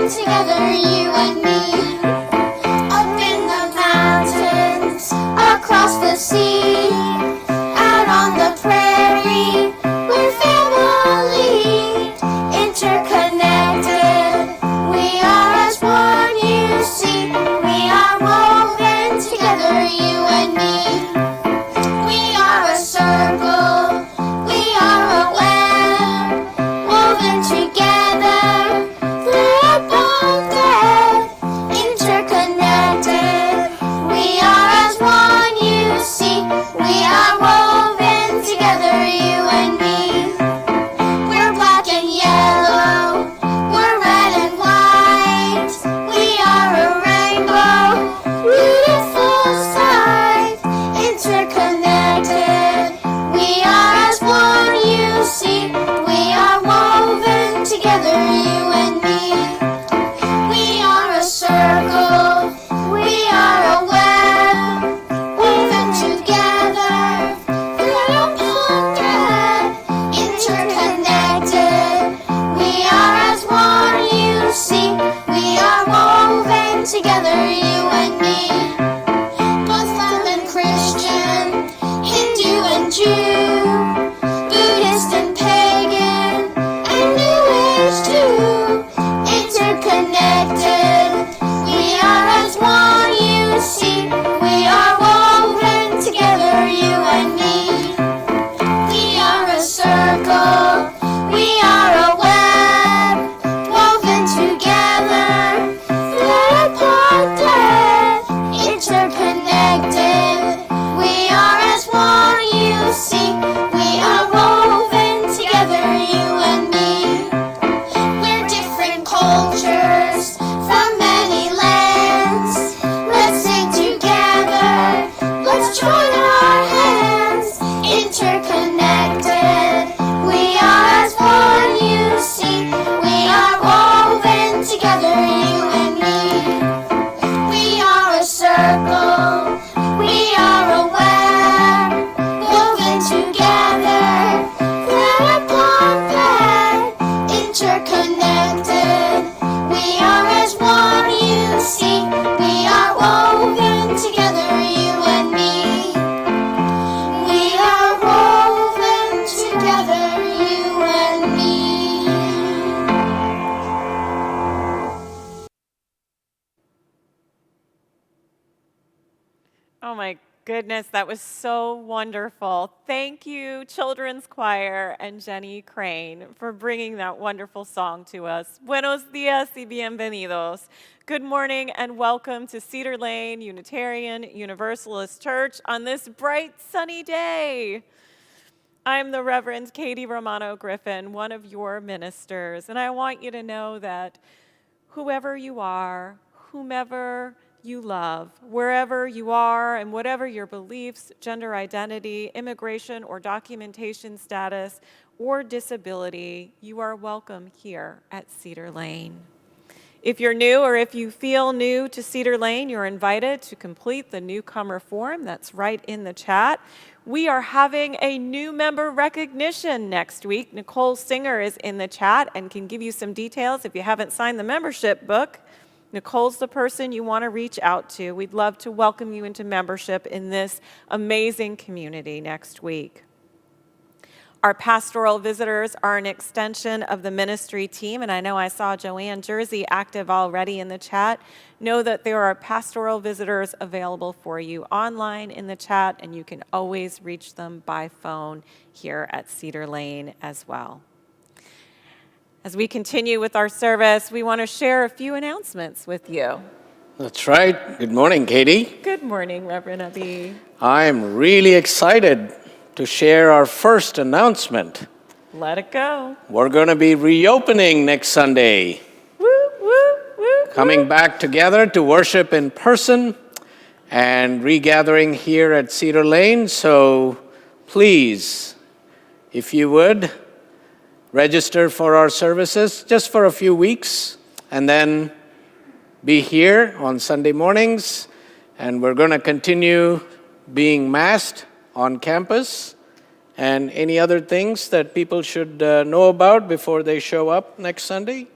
woven together, you and me. Up in the mountains, across the sea, out on the prairie, we're family. Interconnected, we are as one, you see. We are woven together, you and me. We are a circle, we are a web, woven together, thread upon thread. Interconnected, we are as one, you see. We are woven together, you and me. We're black and yellow, we're red and white. We are a rainbow, beautiful sight. Interconnected, we are as one, you see. We are woven together, you and me. We are a circle, we are a web, woven together, thread upon thread. Interconnected, we are as one, you see. We are woven together, you and me. Muslim and Christian, Hindu and Jew, Buddhist and pagan, and New Age too. Interconnected, we are as one, you see. We are woven together, you and me. We are a circle, we are a web, woven together, thread upon thread. Interconnected, we are as one, you see. We are woven together, you and me. We're different cultures from many lands. Let's sing together, let's join our hands. Interconnected, we are as one, you see. We are woven together, you and me. We are a circle, we are a web, woven together, thread upon thread. Interconnected, we are as one, you see. We are woven together, you and me. We are woven together, you and me. Oh my goodness, that was so wonderful. Thank you, Children's Choir and Jenny Crane, for bringing that wonderful song to us. Buenos días y bienvenidos. Good morning and welcome to Cedar Lane Unitarian Universalist Church on this bright, sunny day. I'm the Reverend Katie Romano Griffin, one of your ministers, and I want you to know that whoever you are, whomever you love, wherever you are, and whatever your beliefs, gender identity, immigration or documentation status, or disability, you are welcome here at Cedar Lane. If you're new or if you feel new to Cedar Lane, you're invited to complete the newcomer form that's right in the chat. We are having a new member recognition next week. Nicole Singer is in the chat and can give you some details if you haven't signed the membership book. Nicole's the person you want to reach out to. We'd love to welcome you into membership in this amazing community next week. Our pastoral visitors are an extension of the ministry team, and I know I saw Joanne Jersey active already in the chat. Know that there are pastoral visitors available for you online in the chat, and you can always reach them by phone here at Cedar Lane as well. As we continue with our service, we want to share a few announcements with you. That's right. Good morning, Katie. Good morning, Reverend Abi. I'm really excited to share our first announcement. Let it go. We're going to be reopening next Sunday. Woo, woo, woo, Coming back together to worship in person and regathering here at Cedar Lane. So please, if you would, register for our services just for a few weeks and then be here on Sunday mornings. And we're going to continue being masked on campus and any other things that people should know about before they show up next Sunday.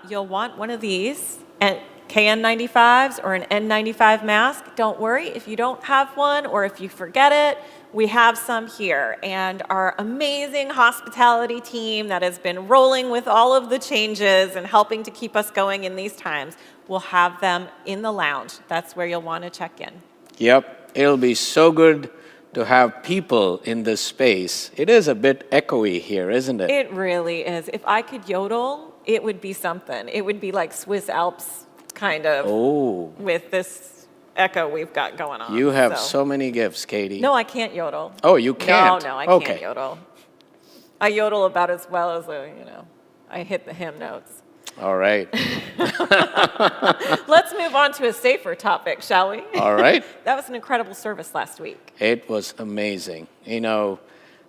you'll want one of these, and KN95s or an N95 mask. Don't worry if you don't have one or if you forget it. We have some here, and our amazing hospitality team that has been rolling with all of the changes and helping to keep us going in these times will have them in the lounge. That's where you'll want to check in. Yep, it'll be so good to have people in this space. It is a bit echoey here, isn't it? It really is. If I could yodel, it would be something. It would be like Swiss Alps kind of with this echo we've got going on. You have so many gifts, Katie. No, I can't yodel. Oh, you can't? No, I can't yodel. I yodel about as well as, I hit the hymn notes. All right. Let's move on to a safer topic, shall we? All right. That was an incredible service last week. It was amazing.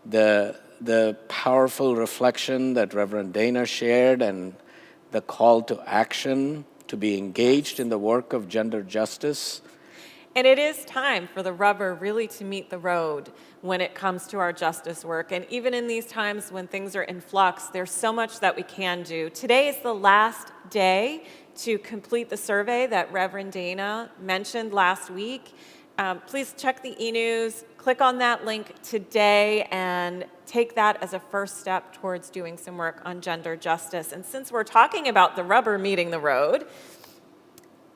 The powerful reflection that Reverend Dana shared and the call to action to be engaged in the work of gender justice. And it is time for the rubber really to meet the road when it comes to our justice work. And even in these times when things are in flux, there's so much that we can do. Today is the last day to complete the survey that Reverend Dana mentioned last week. Please check the e-news, click on that link today, and take that as a first step towards doing some work on gender justice. And since we're talking about the rubber meeting the road,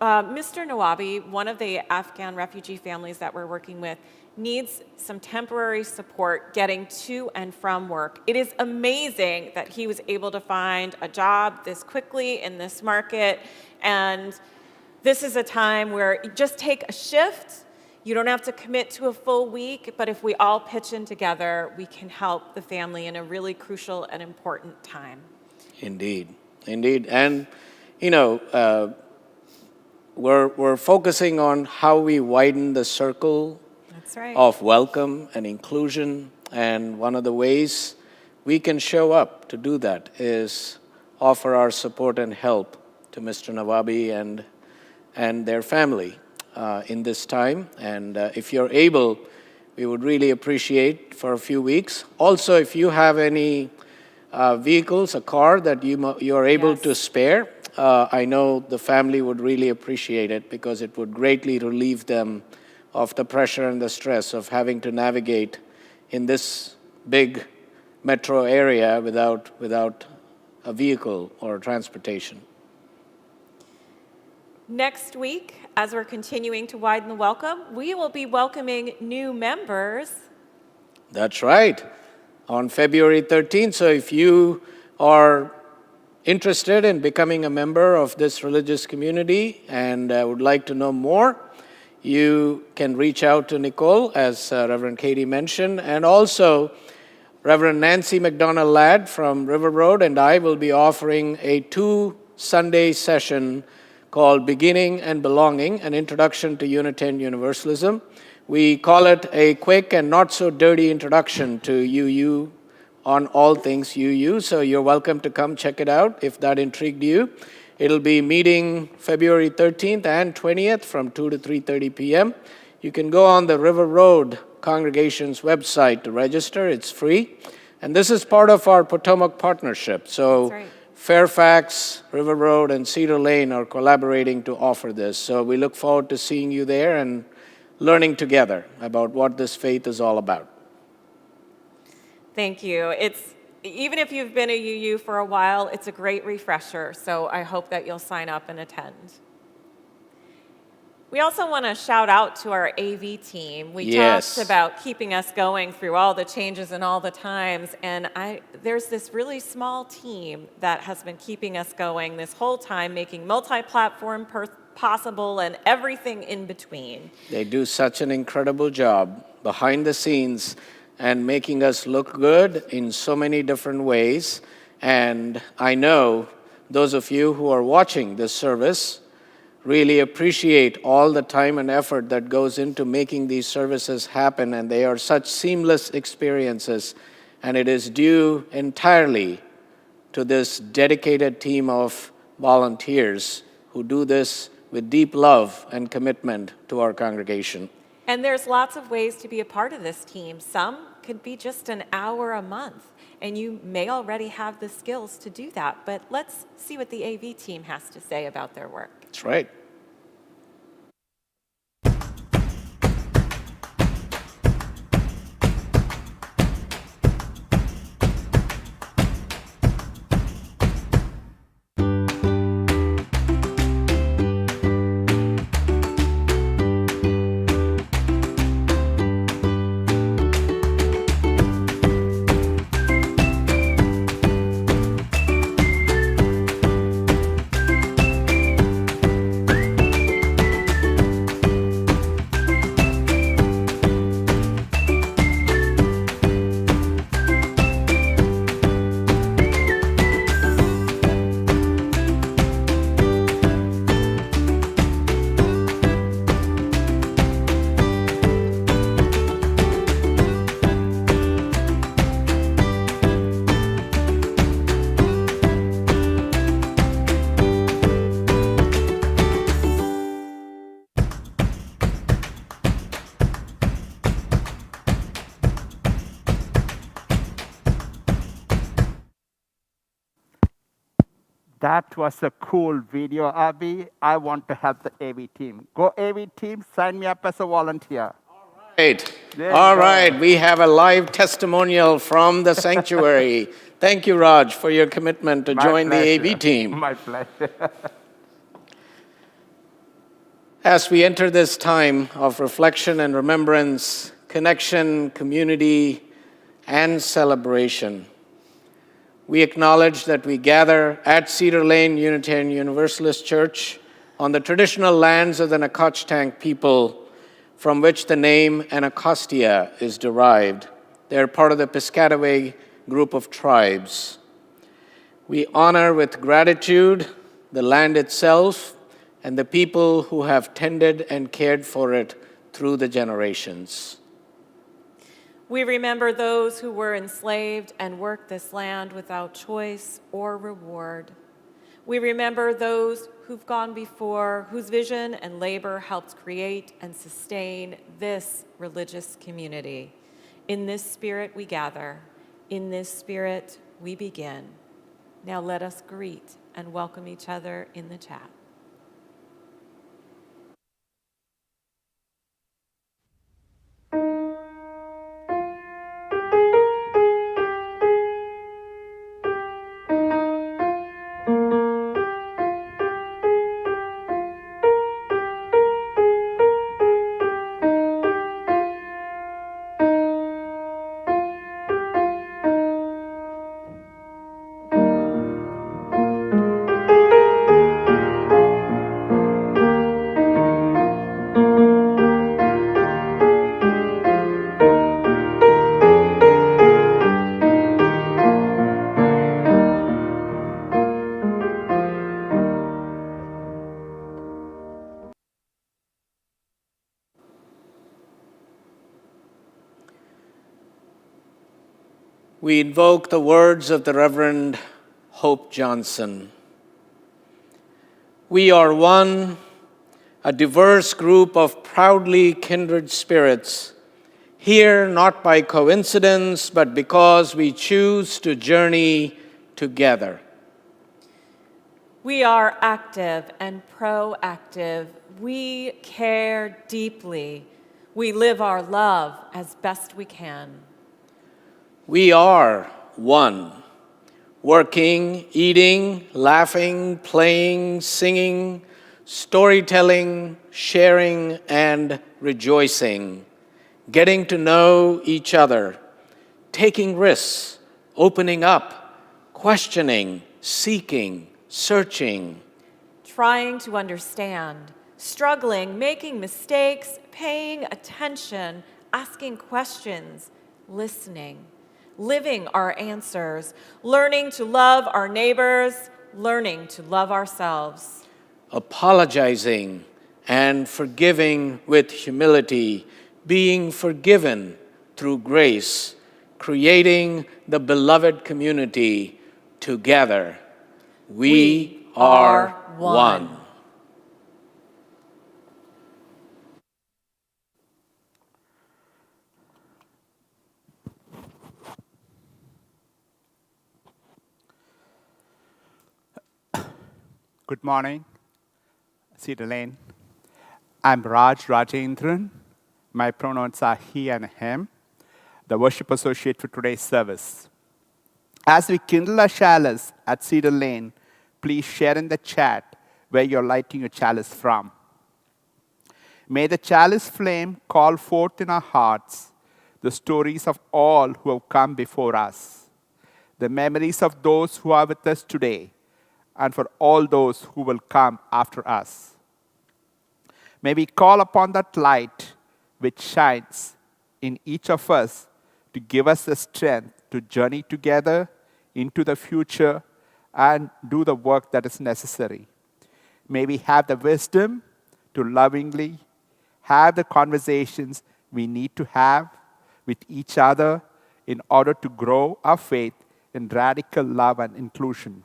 Mr. Nawabi, one of the Afghan refugee families that we're working with, needs some temporary support getting to and from work. It is amazing that he was able to find a job this quickly in this market, and this is a time where you just take a shift. You don't have to commit to a full week, but if we all pitch in together, we can help the family in a really crucial and important time. Indeed. And, we're focusing on how we widen the circle of welcome and inclusion. And one of the ways we can show up to do that is offer our support and help to Mr. Nawabi and their family in this time. And if you're able, we would really appreciate for a few weeks. Also, if you have any vehicles, a car that you're able to spare, I know the family would really appreciate it because it would greatly relieve them of the pressure and the stress of having to navigate in this big metro area without a vehicle or transportation. Next week, as we're continuing to widen the welcome, we will be welcoming new members. That's right, on February 13th. So if you are interested in becoming a member of this religious community and would like to know more, you can reach out to Nicole, as Reverend Katie mentioned, and also Reverend Nancy McDonald-Ladd from River Road and I will be offering a 2-Sunday session called Beginning and Belonging, an Introduction to Unitarian Universalism. We call it a quick and not so dirty introduction to UU on all things UU, so you're welcome to come check it out if that intrigued you. It'll be meeting February 13th and 20th from 2 to 3:30 p.m. You can go on the River Road congregation's website to register. It's free. And this is part of our Potomac partnership. So Fairfax, River Road, and Cedar Lane are collaborating to offer this. So we look forward to seeing you there and learning together about what this faith is all about. Thank you. Even if you've been a UU for a while, it's a great refresher, so I hope that you'll sign up and attend. We also want to shout out to our AV team. We talked about keeping us going through all the changes and all the times, and there's this really small team that has been keeping us going this whole time, making multi-platform possible and everything in between. They do such an incredible job behind the scenes and making us look good in so many different ways. And I know those of you who are watching this service really appreciate all the time and effort that goes into making these services happen, and they are such seamless experiences. And it is due entirely to this dedicated team of volunteers who do this with deep love and commitment to our congregation. And there's lots of ways to be a part of this team. Some could be just an hour a month. And you may already have the skills to do that, but let's see what the AV team has to say about their work. That's right. That was a cool video, Abby. I want to help the AV team. Go AV team, sign me up as a volunteer. Right. There you All go. right. We have a live testimonial from the sanctuary. Thank you, Raj, for your commitment to My join the pleasure. AV team. My pleasure. As we enter this time of reflection and remembrance, connection, community, and celebration, we acknowledge that we gather at Cedar Lane Unitarian Universalist Church on the traditional lands of the Nacotchtank people, from which the name Anacostia is derived. They're part of the Piscataway group of tribes. We honor with gratitude the land itself and the people who have tended and cared for it through the generations. We remember those who were enslaved and worked this land without choice or reward. We remember those who've gone before, whose vision and labor helped create and sustain this religious community. In this spirit we gather. In this spirit we begin. Now let us greet and welcome each other in the chat. We invoke the words of the Reverend Hope Johnson. We are one, a diverse group of proudly kindred spirits, here not by coincidence, but because we choose to journey together. We are active and proactive. We care deeply. We live our love as best we can. We are one, working, eating, laughing, playing, singing, storytelling, sharing, and rejoicing, getting to know each other, taking risks, opening up, questioning, seeking, searching, Trying to understand, struggling, making mistakes, paying attention, asking questions, listening, living our answers, learning to love our neighbors, learning to love ourselves. apologizing and forgiving with humility, being forgiven through grace, creating the beloved community together. We are one. Good morning, Cedar Lane. I'm Rajendran. My pronouns are he and him, the worship associate for today's service. As we kindle our chalice at Cedar Lane, please share in the chat where you're lighting your chalice from. May the chalice flame call forth in our hearts the stories of all who have come before us, the memories of those who are with us today, and for all those who will come after us. May we call upon that light which shines in each of us to give us the strength to journey together into the future and do the work that is necessary. May we have the wisdom to lovingly have the conversations we need to have with each other in order to grow our faith in radical love and inclusion.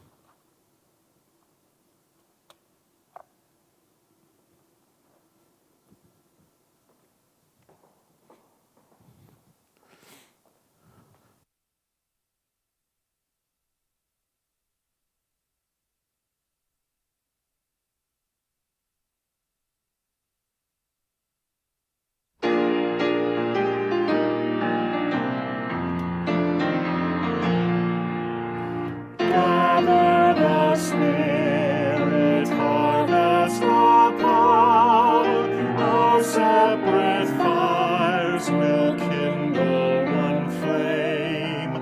Gather the Spirit, harvest the power. Our separate fires will kindle one flame.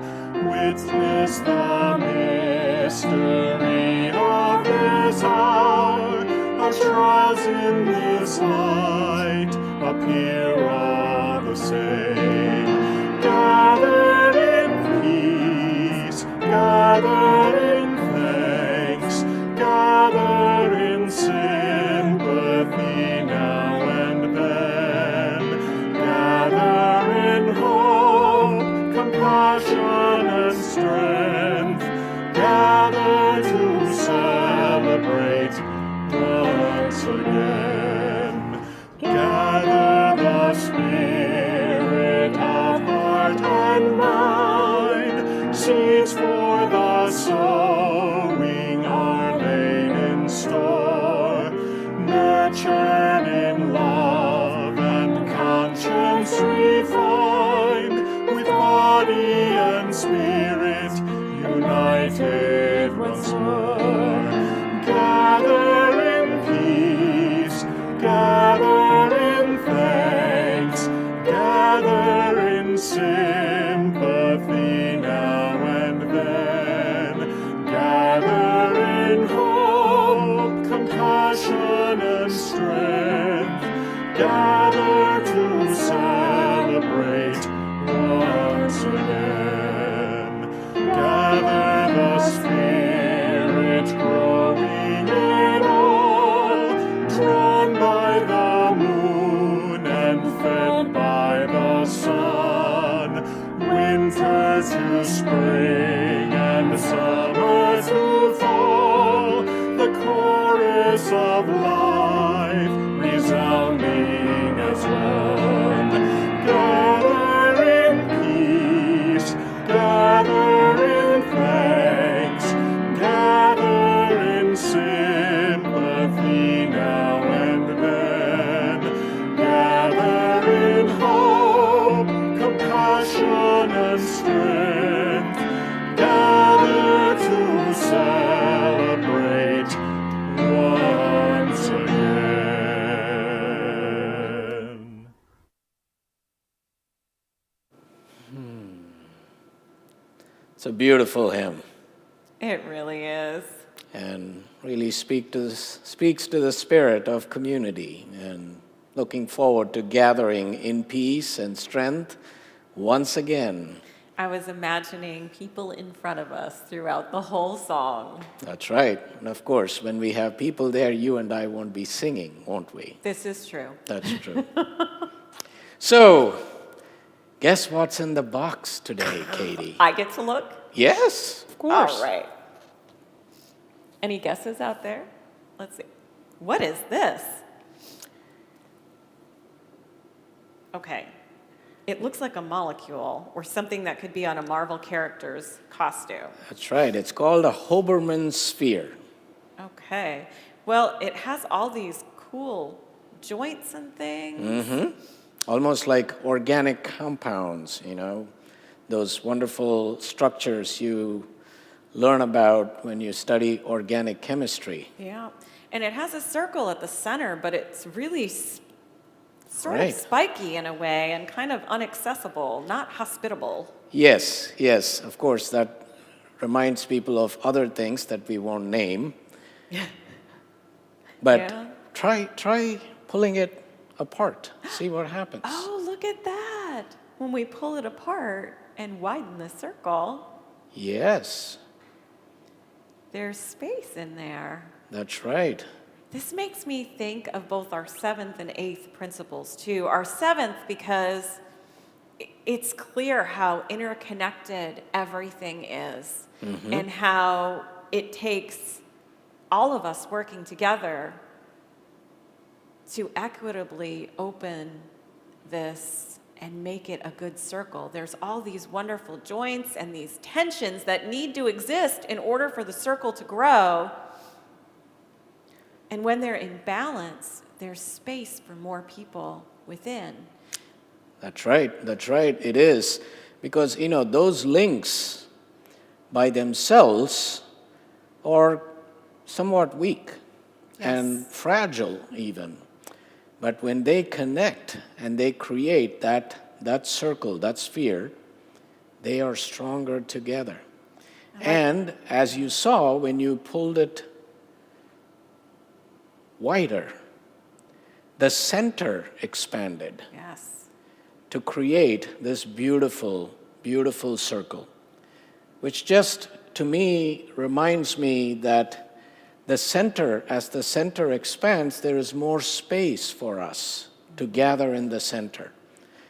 Witness the mystery of this hour. Our trials in this light appear all the same. Gathered in peace, gather in thanks, gather in sympathy now and then, gather in hope, compassion and strength, gather to celebrate once again. Gather the Spirit of heart and mind, seeds for the sowing are laid in store, nurtured in love and conscience refined, with body and spirit united once more. Gather in peace, gather in thanks, gather in sympathy now and then, gather in hope, compassion and strength, gather to celebrate once again. Gather the Spirit growing in all, drawn by the moon and fed by the sun, winter to spring and summer to fall, the chorus of life resounding as one. Gather in peace, gather in thanks, gather in sympathy now and then, gather in hope, compassion and strength, gather to celebrate once again. It's a beautiful hymn It really is. and really speaks to the spirit of community and looking forward to gathering in peace and strength once again. I was imagining people in front of us throughout the whole song. That's right. And of course, when we have people there, you and I won't be singing, won't we? This is true. That's true. So, guess what's in the box today, Katie? I get to look? Yes, of course. All right. Any guesses out there? Let's see. What is this? Okay. It looks like a molecule or something that could be on a Marvel character's costume. That's right. It's called a Hoberman sphere. Okay. Well, it has all these cool joints and things. Almost like organic compounds, those wonderful structures you learn about when you study organic chemistry. Yeah. And it has a circle at the center, but it's really sort of Right. spiky in a way and kind of inaccessible, not hospitable. Yes, yes, of course, that reminds people of other things that we won't name. But Yeah. try pulling it apart, see what happens. Oh, look at that. When we pull it apart and widen the circle, Yes, there's space in there. that's right. This makes me think of both our seventh and eighth principles, too. Our seventh, because it's clear how interconnected everything is and how it takes all of us working together to equitably open this and make it a good circle. There's all these wonderful joints and these tensions that need to exist in order for the circle to grow. And when they're in balance, there's space for more people within. That's right, it is. Because, those links by themselves are somewhat weak and fragile even. But when they connect and they create that circle, that sphere, they are stronger together. And as you saw, when you pulled it wider, the center expanded Yes. to create this beautiful, beautiful circle, which just to me reminds me that the center, as the center expands, there is more space for us to gather in the center.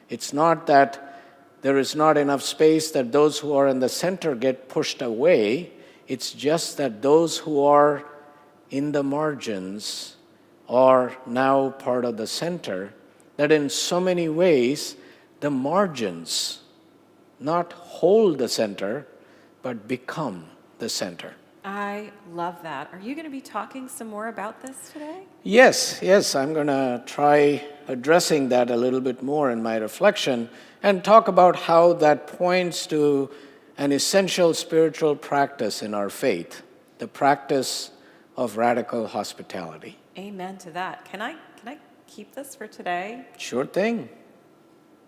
It's not that there is not enough space that those who are in the center get pushed away. It's just that those who are in the margins are now part of the center, that in so many ways, the margins not hold the center, but become the center. I love that. Are you going to be talking some more about this today? Yes, I'm going to try addressing that a little bit more in my reflection and talk about how that points to an essential spiritual practice in our faith, the practice of radical hospitality. Amen to that. Can I keep this for today? Sure thing.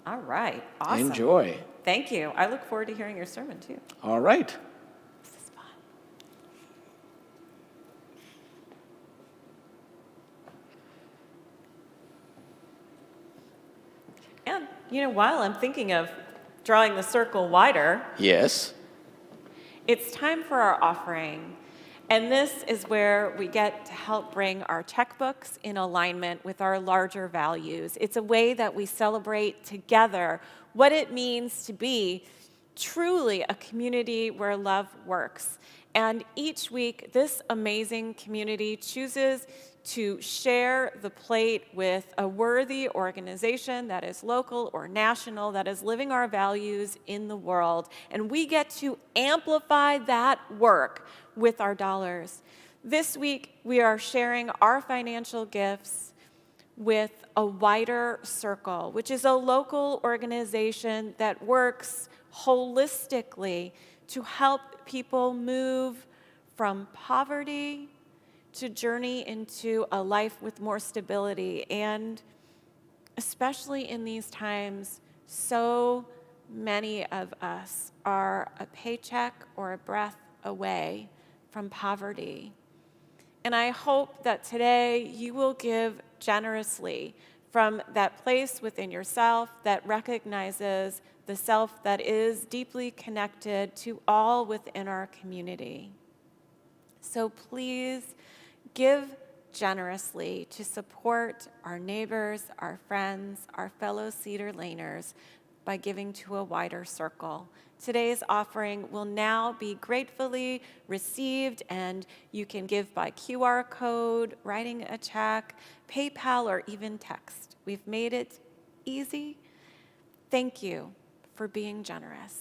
All right. Awesome. Enjoy. Thank you. I look forward to hearing your sermon too. All right. This is fun. And, while I'm thinking of drawing the circle wider, Yes. it's time for our offering. And this is where we get to help bring our checkbooks in alignment with our larger values. It's a way that we celebrate together what it means to be truly a community where love works. And each week, this amazing community chooses to share the plate with a worthy organization that is local or national, that is living our values in the world. And we get to amplify that work with our dollars. This week, we are sharing our financial gifts with a Wider Circle, which is a local organization that works holistically to help people move from poverty to journey into a life with more stability. And especially in these times, so many of us are a paycheck or a breath away from poverty. And I hope that today you will give generously from that place within yourself that recognizes the self that is deeply connected to all within our community. So please give generously to support our neighbors, our friends, our fellow Cedar Laners by giving to a Wider Circle. Today's offering will now be gratefully received, and you can give by QR code, writing a check, PayPal, or even text. We've made it easy. Thank you for being generous.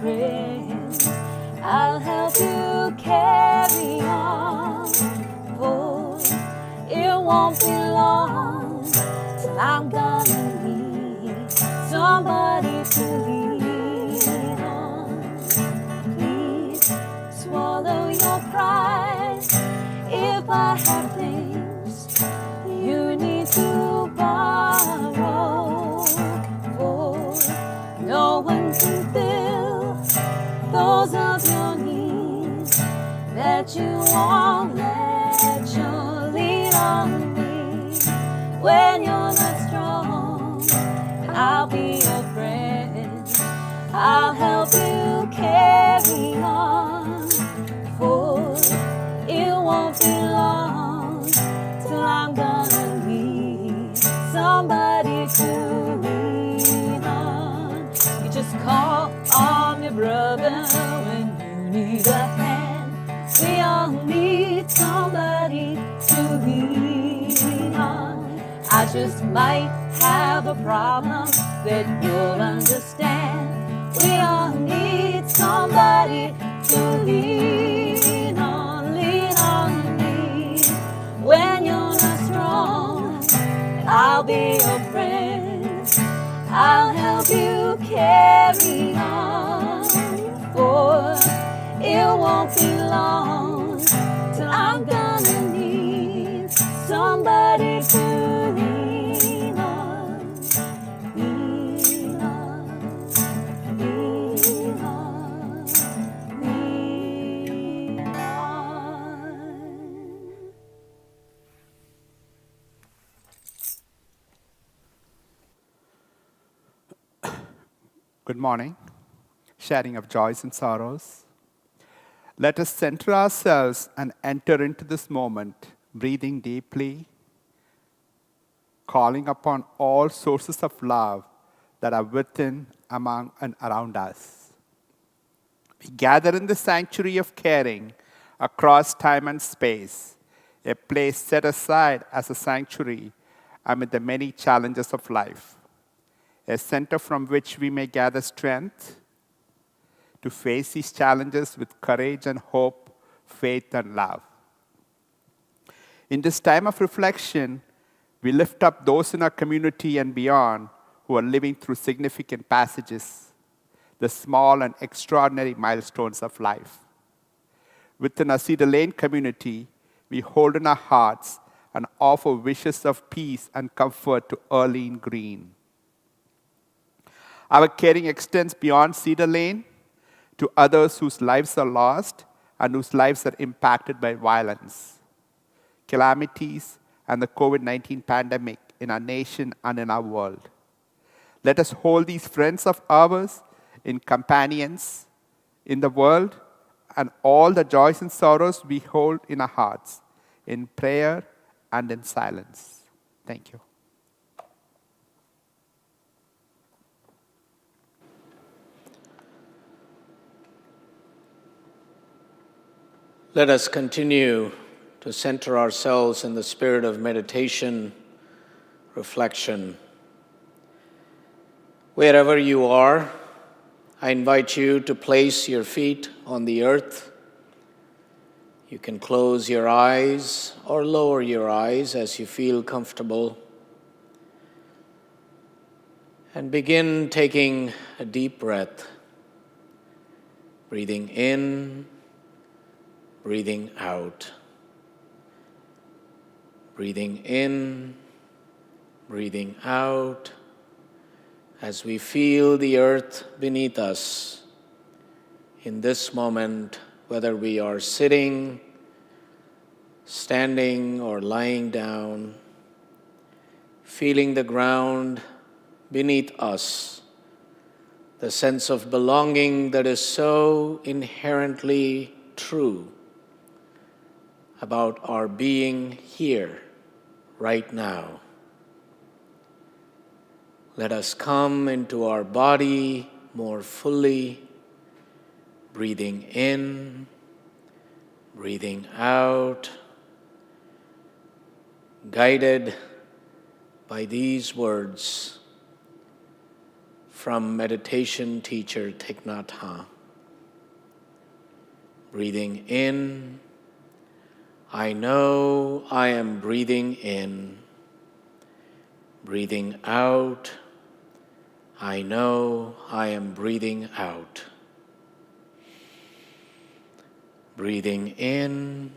friend. I'll help you carry on, for it won't be long till I'm gonna need somebody to lean on. Please swallow your pride if I have things you need to borrow, for no one can fill those of your needs that you won't let you lean on me. When you're not strong, I'll be your friend. I'll help you carry on, for it won't be long till I'm gonna need somebody to lean on. You just call on me, brother, when you need a hand. We all need somebody to lean on. I just might have a problem that you'll understand. We all need somebody to lean on me. When you're not strong, I'll be your friend. I'll help you carry on, for it won't be long till I'm gonna need somebody to lean on, lean on, lean on, lean on. Good morning. Sharing of joys and sorrows. Let us center ourselves and enter into this moment, breathing deeply, calling upon all sources of love that are within, among, and around us. We gather in the sanctuary of caring across time and space, a place set aside as a sanctuary amid the many challenges of life, a center from which we may gather strength to face these challenges with courage and hope, faith and love. In this time of reflection, we lift up those in our community and beyond who are living through significant passages, the small and extraordinary milestones of life. Within our Cedar Lane community, we hold in our hearts and offer wishes of peace and comfort to Earlene Green. Our caring extends beyond Cedar Lane to others whose lives are lost and whose lives are impacted by violence, calamities, and the COVID-19 pandemic in our nation and in our world. Let us hold these friends of ours in companions in the world and all the joys and sorrows we hold in our hearts, in prayer and in silence. Thank you. Let us continue to center ourselves in the spirit of meditation, reflection. Wherever you are, I invite you to place your feet on the earth. You can close your eyes or lower your eyes as you feel comfortable. And begin taking a deep breath, breathing in, breathing out. Breathing in, breathing out, as we feel the earth beneath us in this moment, whether we are sitting, standing, or lying down, feeling the ground beneath us, the sense of belonging that is so inherently true about our being here, right now. Let us come into our body more fully, breathing in, breathing out, guided by these words from meditation teacher Thich Nhat Hanh. Breathing in, I know I am breathing in. Breathing out, I know I am breathing out. Breathing in,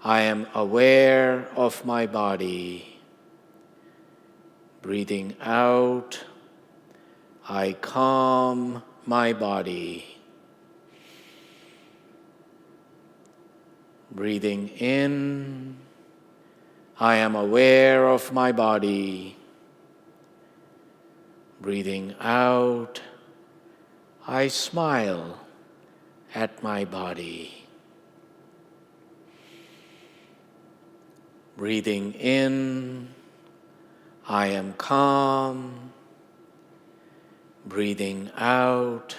I am aware of my body. Breathing out, I calm my body. Breathing in, I am aware of my body. Breathing out, I smile at my body. Breathing in, I am calm. Breathing out,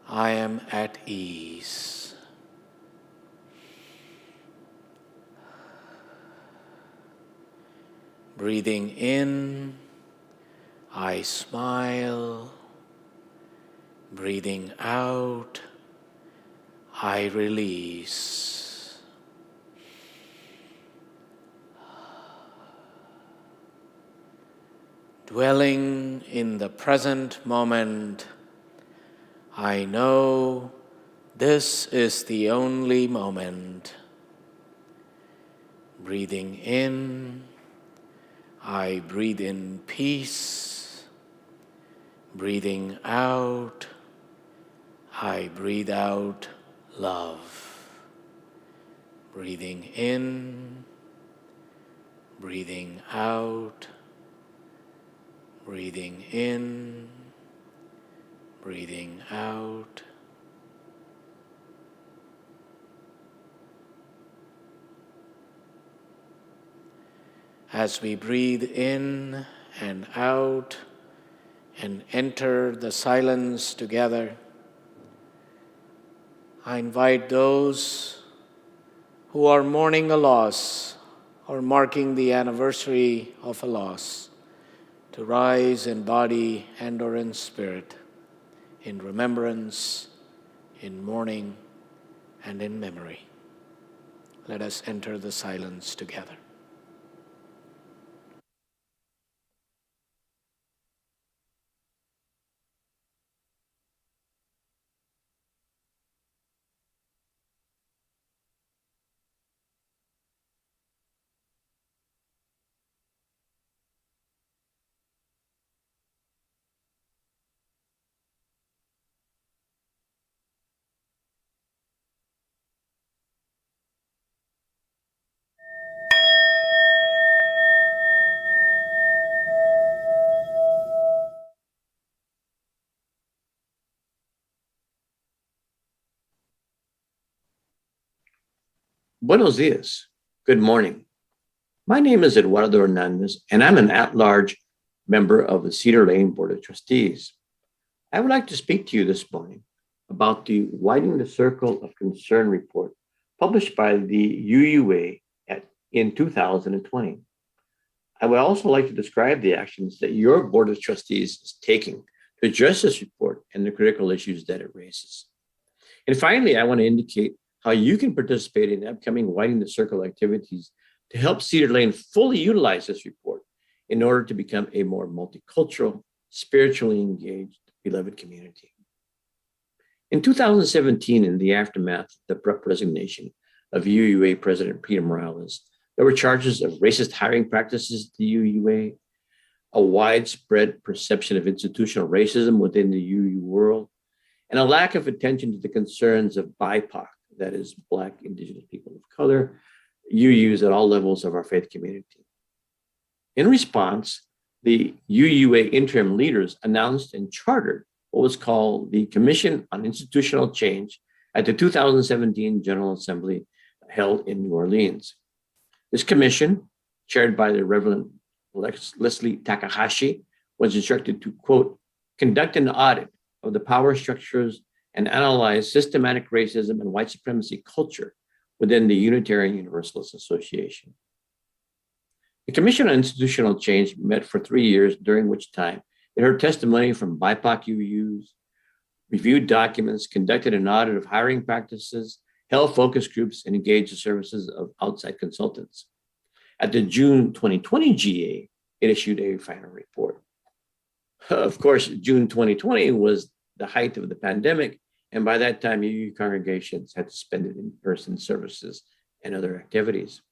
I am at ease. Breathing in, I smile. Breathing out, I release. Dwelling in the present moment, I know this is the only moment. Breathing in, I breathe in peace. Breathing out, I breathe out love. Breathing in, breathing out, breathing in, breathing out. As we breathe in and out and enter the silence together, I invite those who are mourning a loss or marking the anniversary of a loss to rise in body and or in spirit, in remembrance, in mourning, and in memory. Let us enter the silence together. Buenos dias. Good morning. My name is Eduardo Hernandez, and I'm an at-large member of the Cedar Lane Board of Trustees. I would like to speak to you this morning about the Widening the Circle of Concern report published by the UUA in 2020. I would also like to describe the actions that your Board of Trustees is taking to address this report and the critical issues that it raises. And finally, I want to indicate how you can participate in the upcoming Widening the Circle activities to help Cedar Lane fully utilize this report in order to become a more multicultural, spiritually engaged, beloved community. In 2017, in the aftermath of the abrupt resignation of UUA President Peter Morales, there were charges of racist hiring practices at the UUA, a widespread perception of institutional racism within the UU world, and a lack of attention to the concerns of BIPOC, that is, Black, Indigenous people of color, UUs at all levels of our faith community. In response, the UUA interim leaders announced and chartered what was called the Commission on Institutional Change at the 2017 General Assembly held in New Orleans. This commission, chaired by the Reverend Leslie Takahashi, was instructed to, quote, conduct an audit of the power structures and analyze systematic racism and white supremacy culture within the Unitarian Universalist Association. The Commission on Institutional Change met for 3 years, during which time it heard testimony from BIPOC UUs, reviewed documents, conducted an audit of hiring practices, held focus groups, and engaged the services of outside consultants. At the June 2020 GA, it issued a final report. Of course, June 2020 was the height of the pandemic, and by that time, UU congregations had suspended in-person services and other activities.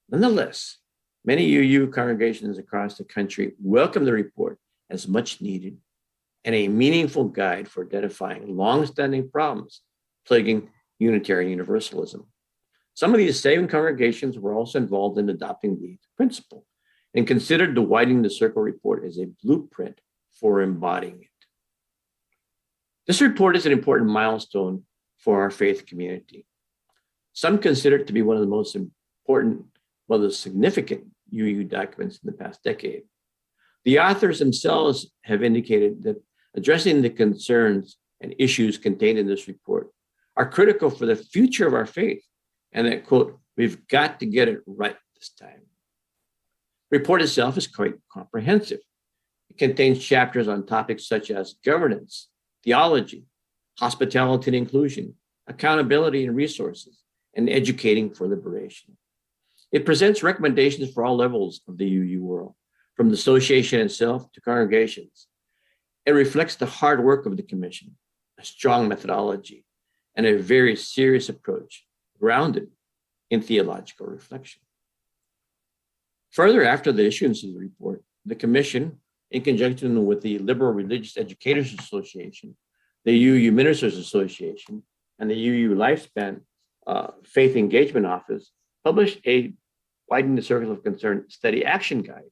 Nonetheless, many UU congregations across the country welcome the report as much needed and a meaningful guide for identifying long-standing problems plaguing Unitarian Universalism. Some of these same congregations were also involved in adopting the principle and considered the Widening the Circle report as a blueprint for embodying it. This report is an important milestone for our faith community. Some consider it to be one of the most important, significant UU documents in the past decade. The authors themselves have indicated that addressing the concerns and issues contained in this report are critical for the future of our faith, and that, quote, we've got to get it right this time. The report itself is quite comprehensive. It contains chapters on topics such as governance, theology, hospitality and inclusion, accountability and resources, and educating for liberation. It presents recommendations for all levels of the UU world, from the association itself to congregations. It reflects the hard work of the commission, a strong methodology, and a very serious approach grounded in theological reflection. Further, after the issuance of the report, the commission, in conjunction with the Liberal Religious Educators Association, the UU Ministers Association, and the UU Lifespan Faith Engagement Office, published a Widening the Circle of Concern Study Action Guide.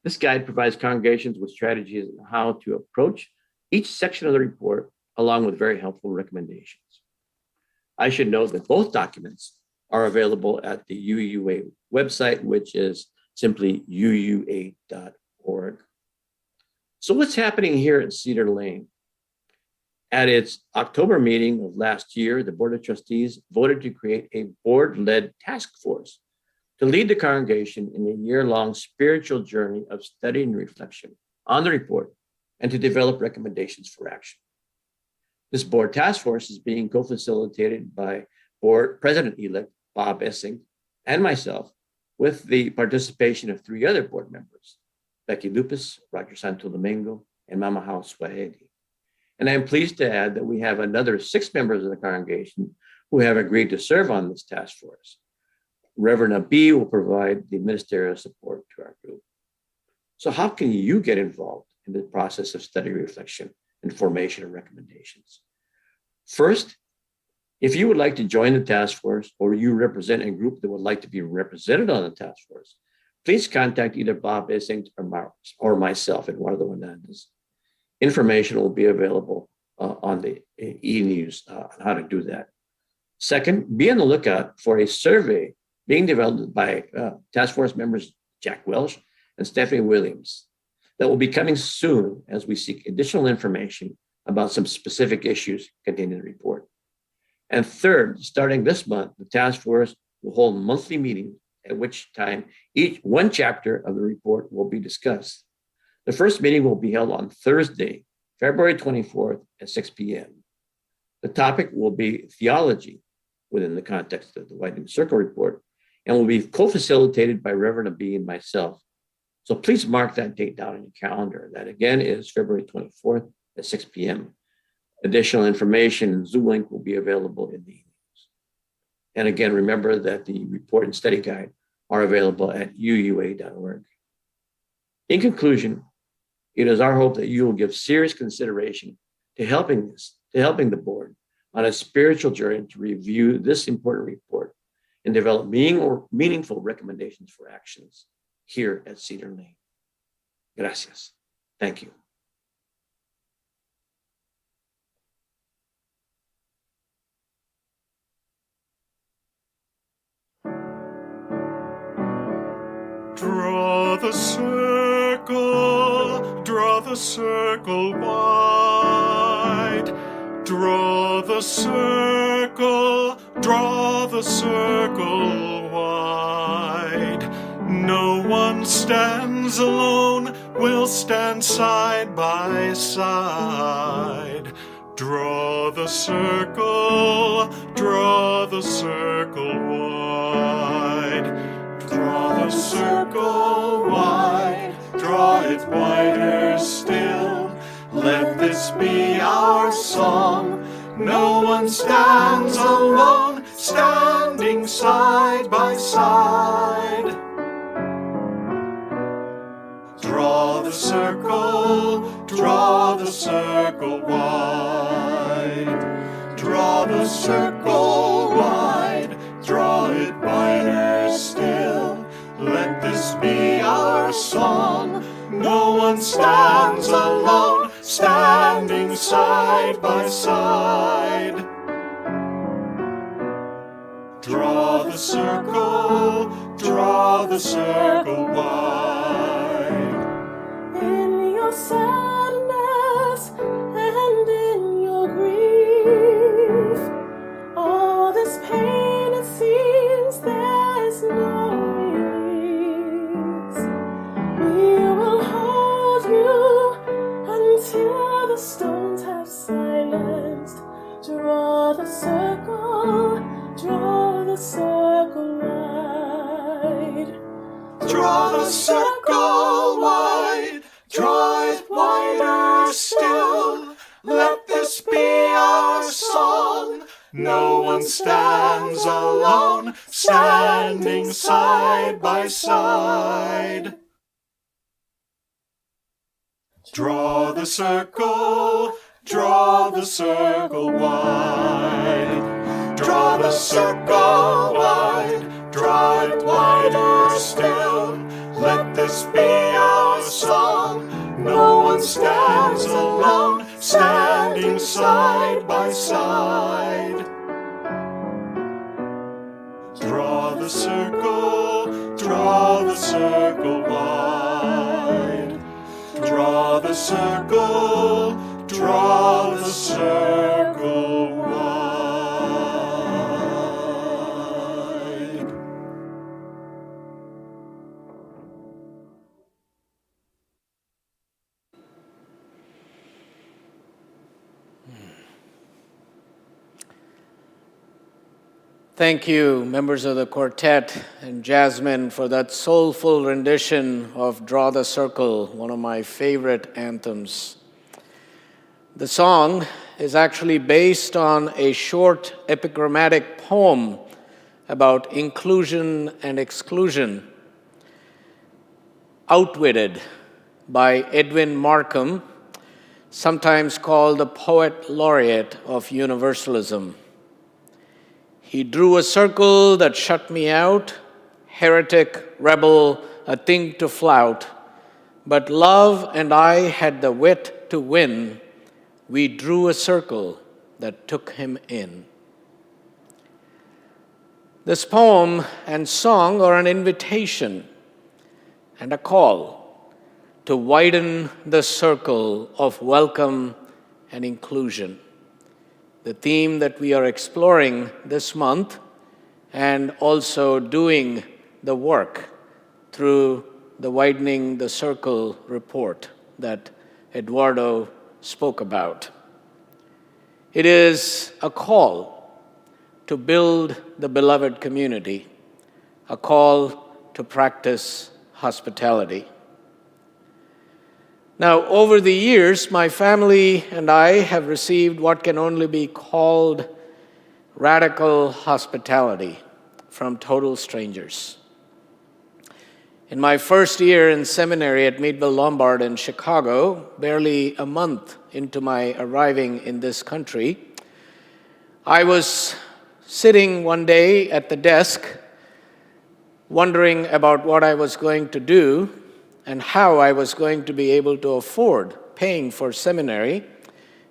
This guide provides congregations with strategies on how to approach each section of the report, along with very helpful recommendations. I should note that both documents are available at the UUA website, which is simply uua.org. So what's happening here at Cedar Lane? At its October meeting of last year, the Board of Trustees voted to create a board-led task force to lead the congregation in a year-long spiritual journey of study and reflection on the report and to develop recommendations for action. This board task force is being co-facilitated by Board President-elect Bob Essing and myself, with the participation of 3 other board members, Becky Lupus, Roger Santo Domingo, and Mama House Wahedi. And I'm pleased to add that we have another 6 members of the congregation who have agreed to serve on this task force. Reverend Abi will provide the ministerial support to our group. So how can you get involved in the process of study, reflection, and formation of recommendations? First, if you would like to join the task force, or you represent a group that would like to be represented on the task force, please contact either Bob Essing or myself, Eduardo Hernandez. Information will be available on the e-news on how to do that. Second, be on the lookout for a survey being developed by task force members Jack Welsh and Stephanie Williams that will be coming soon as we seek additional information about some specific issues contained in the report. And third, starting this month, the task force will hold monthly meetings at which time one chapter of the report will be discussed. The first meeting will be held on Thursday, February 24th at 6 p.m. The topic will be theology within the context of the Widening the Circle report, and will be co-facilitated by Reverend Abi and myself. So please mark that date down on your calendar. That again is February 24th at 6 p.m. Additional information and Zoom link will be available in the emails. And again, remember that the report and study guide are available at uua.org. In conclusion, it is our hope that you will give serious consideration to helping the board on a spiritual journey to review this important report and develop meaningful recommendations for actions here at Cedar Lane. Gracias. Thank you. Draw the circle wide. Draw the circle wide. No one stands alone, we'll stand side by side. Draw the circle wide. Draw the circle wide, draw it wider still. Let this be our song. No one stands alone, standing side by side. Draw the circle wide. Draw the circle wide, draw it wider still. Let this be our song. No one stands alone, standing side by side. Draw the circle wide. In your sadness and in your grief, all this pain, it seems there's no ease. We will hold you until the stones have silenced. Draw the circle wide. Draw the circle wide, draw it wider still. Let this be our song. No one stands alone, standing side by side. Draw the circle wide. Draw the circle wide, draw it wider still. Let this be our song. No one stands alone, standing side by side. Draw the circle wide. Draw the circle wide. Thank you, members of the quartet, and Jasmine, for that soulful rendition of Draw the Circle, one of my favorite anthems. The song is actually based on a short epigrammatic poem about inclusion and exclusion, outwitted by Edwin Markham, sometimes called the poet laureate of universalism. He drew a circle that shut me out, heretic, rebel, a thing to flout. But love and I had the wit to win. We drew a circle that took him in. This poem and song are an invitation and a call to widen the circle of welcome and inclusion. The theme that we are exploring this month, and also doing the work through the Widening the Circle report that Eduardo spoke about. It is a call to build the beloved community, a call to practice hospitality. Now, over the years, my family and I have received what can only be called radical hospitality from total strangers. In my first year in seminary at Meadville Lombard in Chicago, barely a month into my arriving in this country, I was sitting one day at the desk wondering about what I was going to do and how I was going to be able to afford paying for seminary,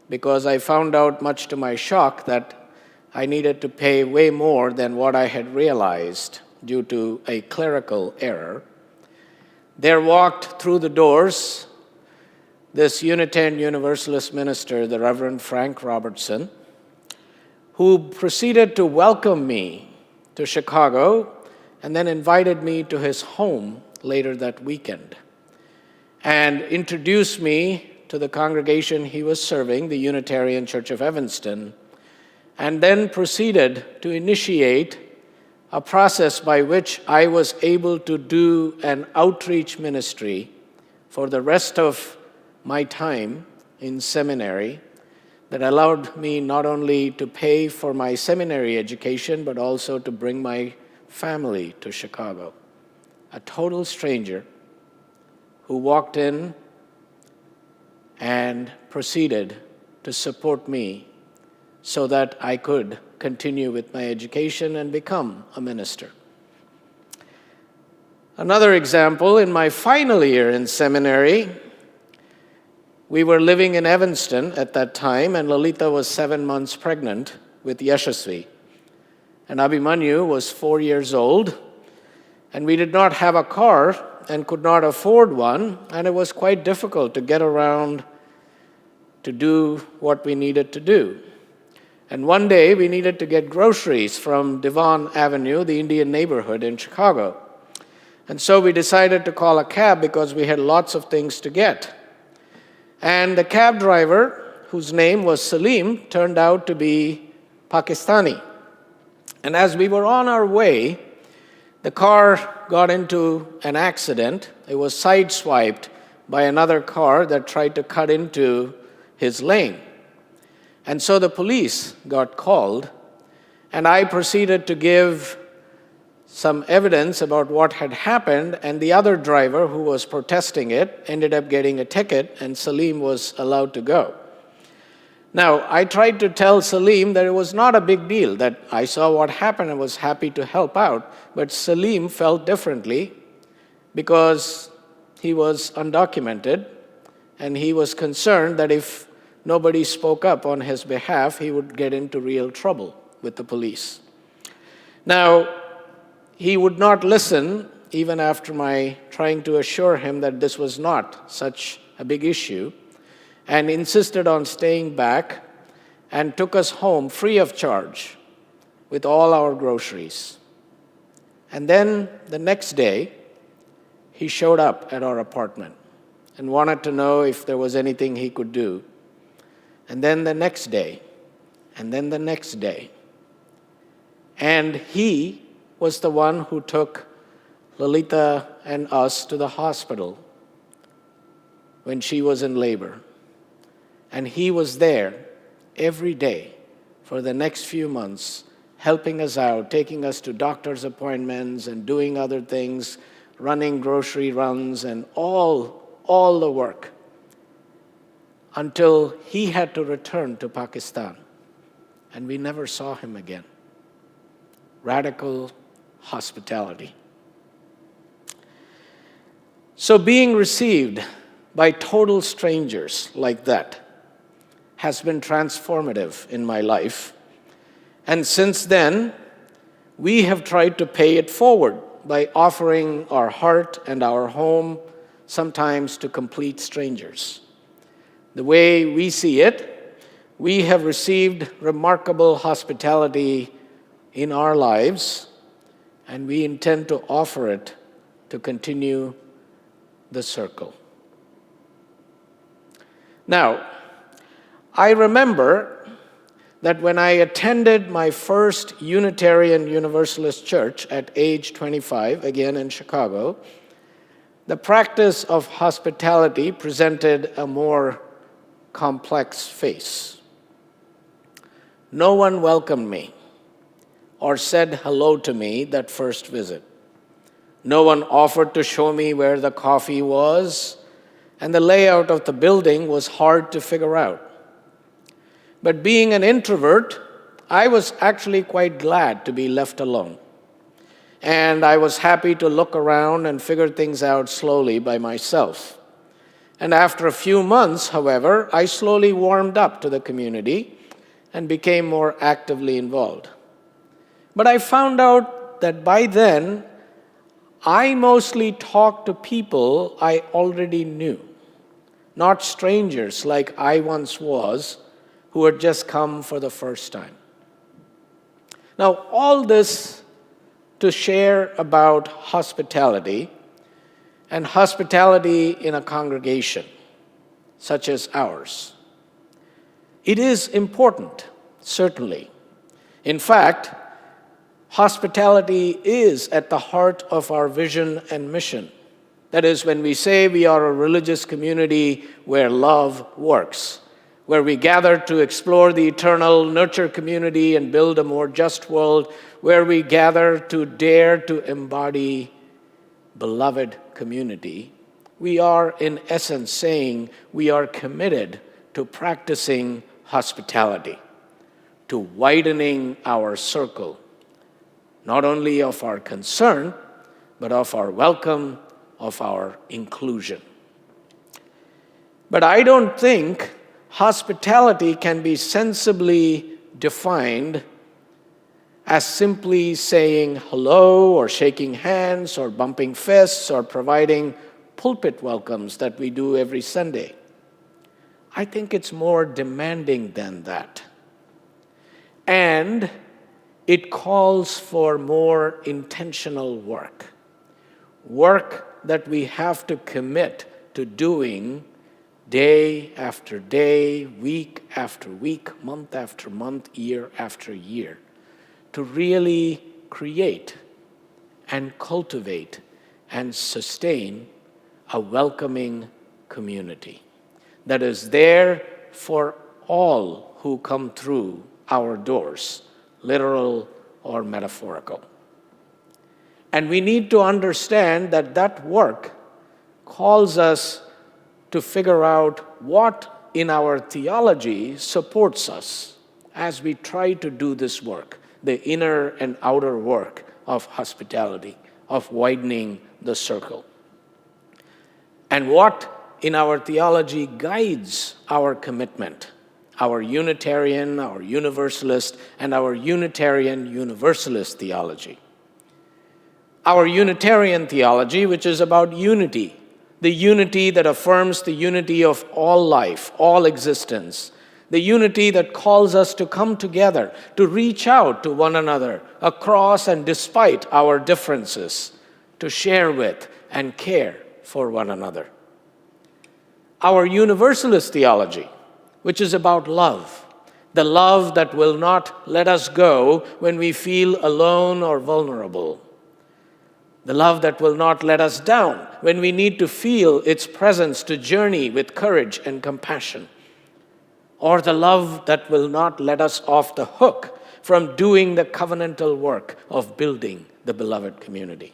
because I found out, much to my shock, that I needed to pay way more than what I had realized due to a clerical error. There walked through the doors this Unitarian Universalist minister, the Reverend Frank Robertson, who proceeded to welcome me to Chicago and then invited me to his home later that weekend and introduced me to the congregation he was serving, the Unitarian Church of Evanston, and then proceeded to initiate a process by which I was able to do an outreach ministry for the rest of my time in seminary that allowed me not only to pay for my seminary education, but also to bring my family to Chicago. A total stranger who walked in and proceeded to support me so that I could continue with my education and become a minister. Another example, in my final year in seminary, we were living in Evanston at that time, and Lalita was 7 months pregnant with Yashasvi. And Abhimanyu was 4 years old, and we did not have a car and could not afford one, and it was quite difficult to get around to do what we needed to do. And one day, we needed to get groceries from Devon Avenue, the Indian neighborhood in Chicago. And so we decided to call a cab because we had lots of things to get. And the cab driver, whose name was Salim, turned out to be Pakistani. And as we were on our way, the car got into an accident. It was sideswiped by another car that tried to cut into his lane. And so the police got called, and I proceeded to give some evidence about what had happened, and the other driver who was protesting it ended up getting a ticket, and Salim was allowed to go. Now, I tried to tell Salim that it was not a big deal, that I saw what happened and was happy to help out, but Salim felt differently because he was undocumented, and he was concerned that if nobody spoke up on his behalf, he would get into real trouble with the police. Now, he would not listen, even after my trying to assure him that this was not such a big issue, and insisted on staying back and took us home free of charge with all our groceries. And then the next day, he showed up at our apartment and wanted to know if there was anything he could do. And then the next day, and then the next day. And he was the one who took Lalita and us to the hospital when she was in labor. And he was there every day for the next few months, helping us out, taking us to doctor's appointments and doing other things, running grocery runs and all the work, until he had to return to Pakistan. And we never saw him again. Radical hospitality. So being received by total strangers like that has been transformative in my life. And since then, we have tried to pay it forward by offering our heart and our home, sometimes to complete strangers. The way we see it, we have received remarkable hospitality in our lives, and we intend to offer it to continue the circle. Now, I remember that when I attended my first Unitarian Universalist church at age 25, again in Chicago, the practice of hospitality presented a more complex face. No one welcomed me or said hello to me that first visit. No one offered to show me where the coffee was, and the layout of the building was hard to figure out. But being an introvert, I was actually quite glad to be left alone. And I was happy to look around and figure things out slowly by myself. And after a few months, however, I slowly warmed up to the community and became more actively involved. But I found out that by then, I mostly talked to people I already knew, not strangers like I once was, who had just come for the first time. Now, all this to share about hospitality, and hospitality in a congregation, such as ours. It is important, certainly. In fact, hospitality is at the heart of our vision and mission. That is, when we say we are a religious community where love works, where we gather to explore the eternal, nurture community, and build a more just world, where we gather to dare to embody beloved community, we are in essence saying we are committed to practicing hospitality, to widening our circle, not only of our concern, but of our welcome, of our inclusion. But I don't think hospitality can be sensibly defined as simply saying hello or shaking hands or bumping fists or providing pulpit welcomes that we do every Sunday. I think it's more demanding than that. And it calls for more intentional work. Work that we have to commit to doing day after day, week after week, month after month, year after year, to really create and cultivate and sustain a welcoming community that is there for all who come through our doors, literal or metaphorical. And we need to understand that that work calls us to figure out what in our theology supports us as we try to do this work, the inner and outer work of hospitality, of widening the circle. And what in our theology guides our commitment, our Unitarian, our Universalist, and our Unitarian Universalist theology. Our Unitarian theology, which is about unity, the unity that affirms the unity of all life, all existence, the unity that calls us to come together, to reach out to one another across and despite our differences, to share with and care for one another. Our Universalist theology, which is about love, the love that will not let us go when we feel alone or vulnerable, the love that will not let us down when we need to feel its presence to journey with courage and compassion, or the love that will not let us off the hook from doing the covenantal work of building the beloved community.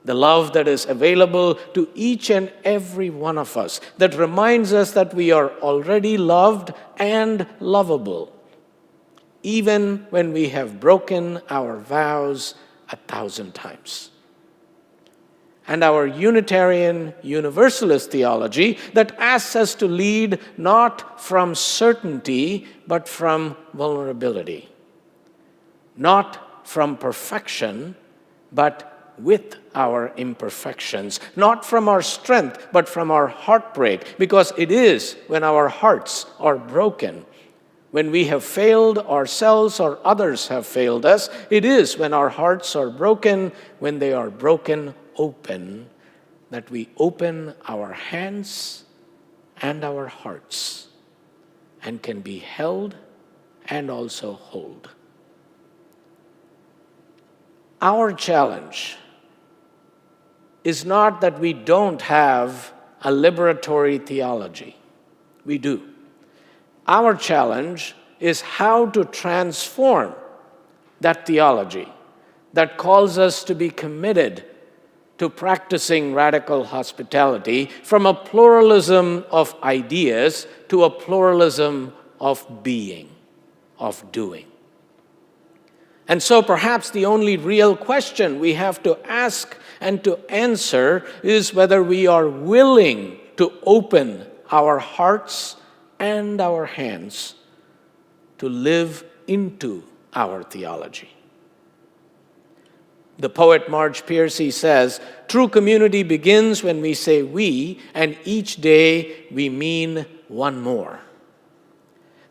The love that is available to each and every one of us, that reminds us that we are already loved and lovable, even when we have broken our vows 1,000 times. And our Unitarian Universalist theology that asks us to lead not from certainty, but from vulnerability. Not from perfection, but with our imperfections. Not from our strength, but from our heartbreak. Because it is when our hearts are broken, when we have failed ourselves or others have failed us, it is when our hearts are broken, when they are broken open, that we open our hands and our hearts and can be held and also hold. Our challenge is not that we don't have a liberatory theology. We do. Our challenge is how to transform that theology that calls us to be committed to practicing radical hospitality from a pluralism of ideas to a pluralism of being, of doing. And so perhaps the only real question we have to ask and to answer is whether we are willing to open our hearts and our hands to live into our theology. The poet Marge Piercy says, "True community begins when we say we, and each day we mean one more."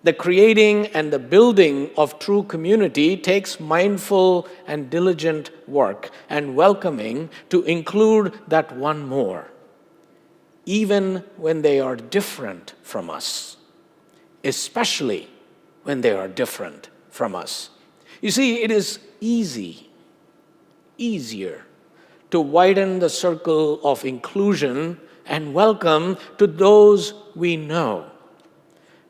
The creating and the building of true community takes mindful and diligent work and welcoming to include that one more. even when they are different from us, especially when they are different from us. You see, it is easier to widen the circle of inclusion and welcome to those we know,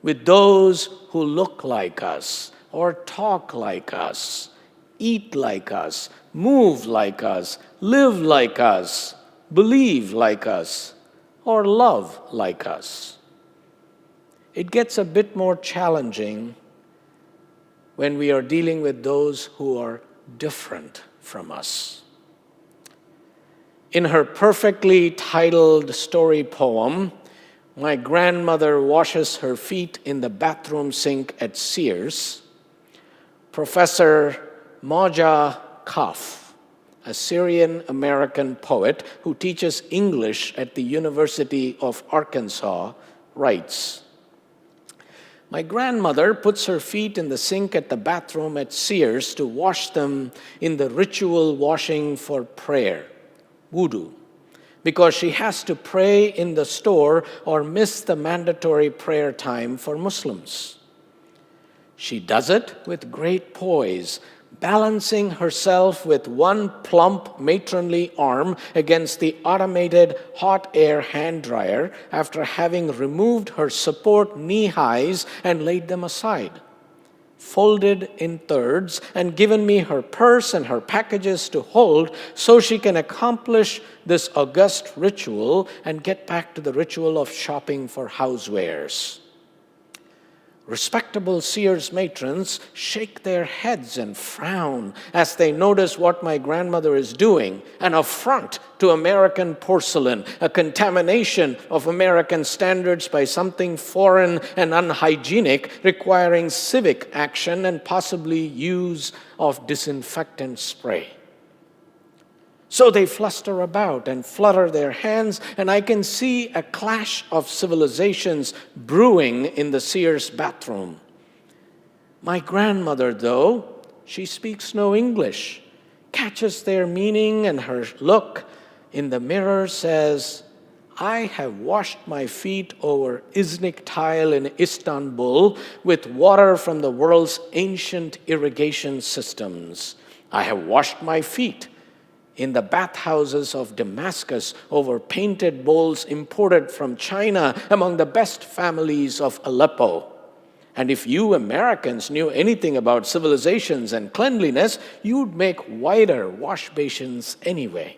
with those who look like us, or talk like us, eat like us, move like us, live like us, believe like us, or love like us. It gets a bit more challenging when we are dealing with those who are different from us. In her perfectly titled story poem, My Grandmother Washes Her Feet in the Bathroom Sink at Sears, Professor Moja Kaf, a Syrian-American poet who teaches English at the University of Arkansas, writes, My grandmother puts her feet in the sink at the bathroom at Sears to wash them in the ritual washing for prayer, wudu, because she has to pray in the store or miss the mandatory prayer time for Muslims. She does it with great poise, balancing herself with one plump matronly arm against the automated hot air hand dryer after having removed her support knee highs and laid them aside, folded in thirds, and given me her purse and her packages to hold so she can accomplish this august ritual and get back to the ritual of shopping for housewares. Respectable Sears matrons shake their heads and frown as they notice what my grandmother is doing, an affront to American porcelain, a contamination of American standards by something foreign and unhygienic, requiring civic action and possibly use of disinfectant spray. So they fluster about and flutter their hands, and I can see a clash of civilizations brewing in the Sears bathroom. My grandmother, though, she speaks no English, catches their meaning, and her look in the mirror says, I have washed my feet over Iznik tile in Istanbul with water from the world's ancient irrigation systems. I have washed my feet in the bathhouses of Damascus over painted bowls imported from China among the best families of Aleppo. And if you Americans knew anything about civilizations and cleanliness, you'd make wider wash basins anyway.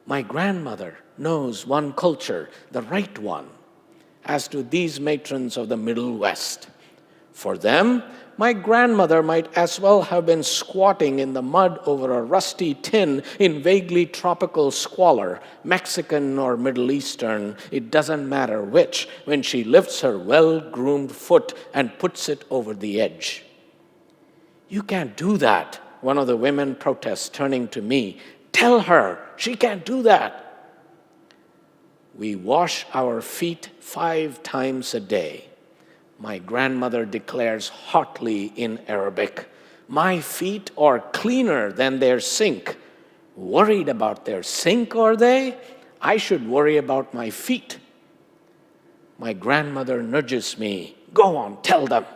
My grandmother knows one culture, the right one, as do these matrons of the Middle West. For them, my grandmother might as well have been squatting in the mud over a rusty tin in vaguely tropical squalor, Mexican or Middle Eastern, it doesn't matter which, when she lifts her well-groomed foot and puts it over the edge. You can't do that, one of the women protests, turning to me. Tell her she can't do that. We wash our feet 5 times a day. My grandmother declares hotly in Arabic, my feet are cleaner than their sink. Worried about their sink, are they? I should worry about my feet. My grandmother nudges me. Go on, tell them.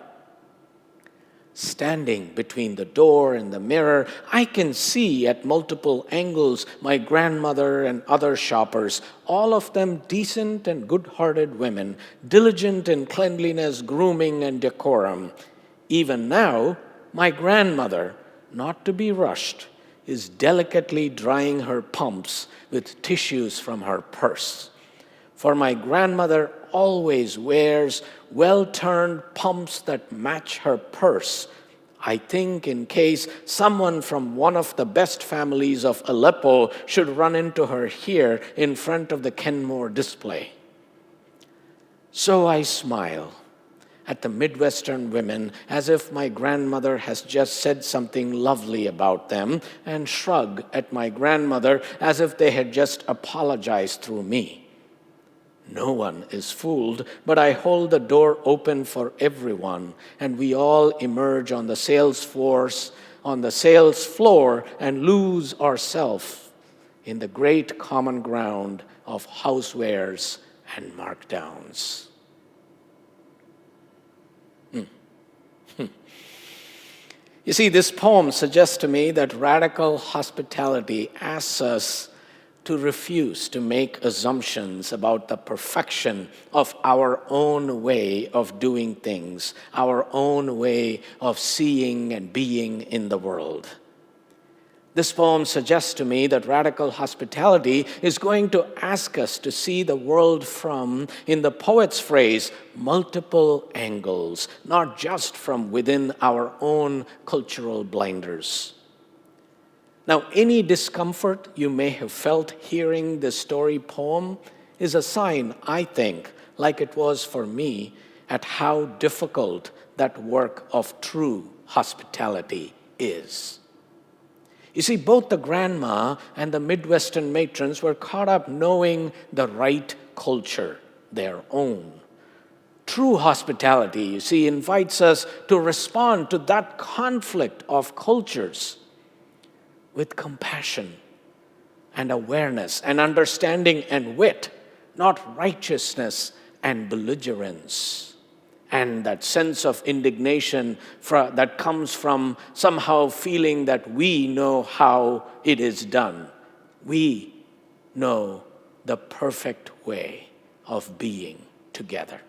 Standing between the door and the mirror, I can see at multiple angles my grandmother and other shoppers, all of them decent and good-hearted women, diligent in cleanliness, grooming, and decorum. Even now, my grandmother, not to be rushed, is delicately drying her pumps with tissues from her purse. For my grandmother always wears well-turned pumps that match her purse, I think in case someone from one of the best families of Aleppo should run into her here in front of the Kenmore display. So I smile at the Midwestern women as if my grandmother has just said something lovely about them, and shrug at my grandmother as if they had just apologized through me. No one is fooled, but I hold the door open for everyone, and we all emerge on the sales floor, and lose ourselves in the great common ground of housewares and markdowns. You see, this poem suggests to me that radical hospitality asks us to refuse to make assumptions about the perfection of our own way of doing things, our own way of seeing and being in the world. This poem suggests to me that radical hospitality is going to ask us to see the world from, in the poet's phrase, multiple angles, not just from within our own cultural blinders. Now, any discomfort you may have felt hearing this story poem is a sign, I think, like it was for me, at how difficult that work of true hospitality is. You see, both the grandma and the Midwestern matrons were caught up knowing the right culture, their own. True hospitality, you see, invites us to respond to that conflict of cultures with compassion and awareness and understanding and wit, not righteousness and belligerence. And that sense of indignation that comes from somehow feeling that we know how it is done. We know the perfect way of being together.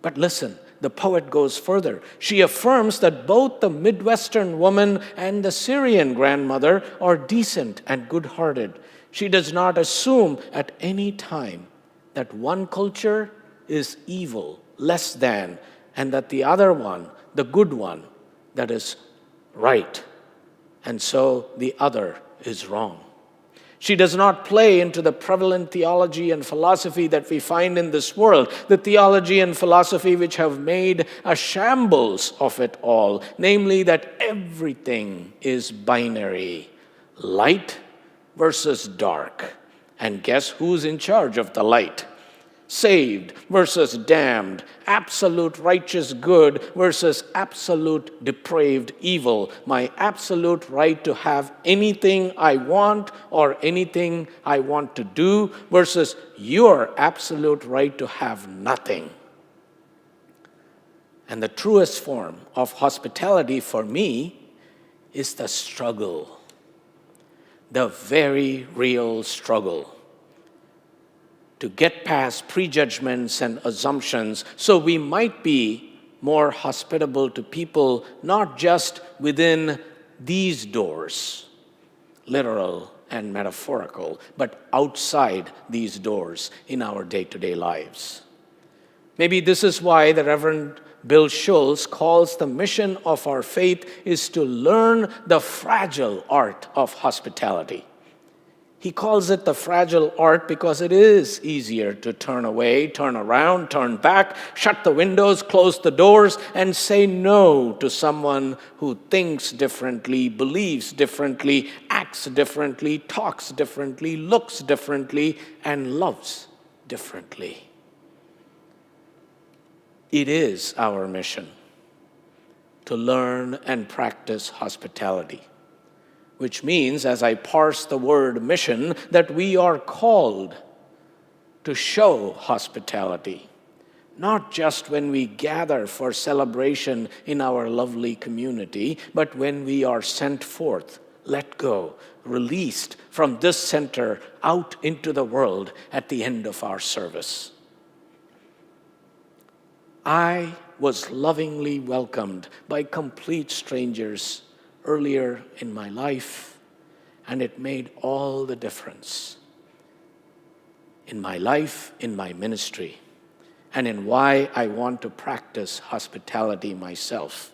But listen, the poet goes further. She affirms that both the Midwestern woman and the Syrian grandmother are decent and good-hearted. She does not assume at any time that one culture is evil, less than, and that the other one, the good one, that is right, and so the other is wrong. She does not play into the prevalent theology and philosophy that we find in this world, the theology and philosophy which have made a shambles of it all, namely that everything is binary, light versus dark. And guess who's in charge of the light? Saved versus damned, absolute righteous good versus absolute depraved evil, my absolute right to have anything I want or anything I want to do versus your absolute right to have nothing. And the truest form of hospitality for me is the struggle, the very real struggle to get past prejudgments and assumptions so we might be more hospitable to people, not just within these doors, literal and metaphorical, but outside these doors in our day-to-day lives. Maybe this is why the Reverend Bill Schultz calls the mission of our faith is to learn the fragile art of hospitality. He calls it the fragile art because it is easier to turn away, turn around, turn back, shut the windows, close the doors, and say no to someone who thinks differently, believes differently, acts differently, talks differently, looks differently, and loves differently. It is our mission to learn and practice hospitality, which means, as I parse the word mission, that we are called to show hospitality, not just when we gather for celebration in our lovely community, but when we are sent forth, let go, released from this center out into the world at the end of our service. I was lovingly welcomed by complete strangers earlier in my life, and it made all the difference in my life, in my ministry, and in why I want to practice hospitality myself.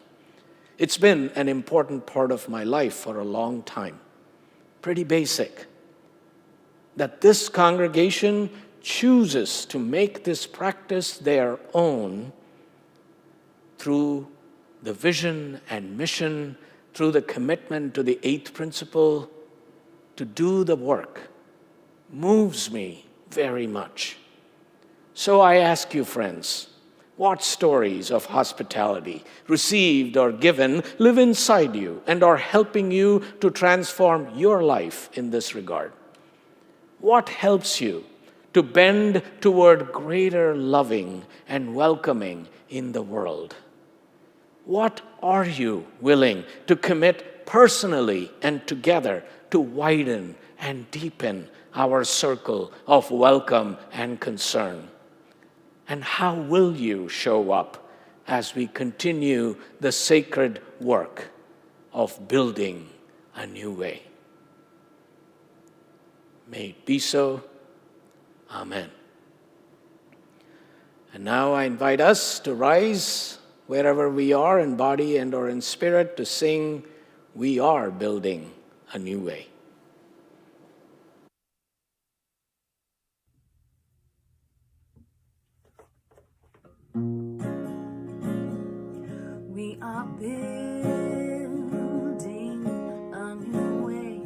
It's been an important part of my life for a long time, pretty basic, that this congregation chooses to make this practice their own through the vision and mission, through the commitment to the 8th principle, to do the work, moves me very much. So I ask you, friends, what stories of hospitality, received or given, live inside you and are helping you to transform your life in this regard? What helps you to bend toward greater loving and welcoming in the world? What are you willing to commit personally and together to widen and deepen our circle of welcome and concern? And how will you show up as we continue the sacred work of building a new way? May it be so. Amen. And now I invite us to rise wherever we are in body and or in spirit to sing, "We Are Building a New Way." We are building a new way.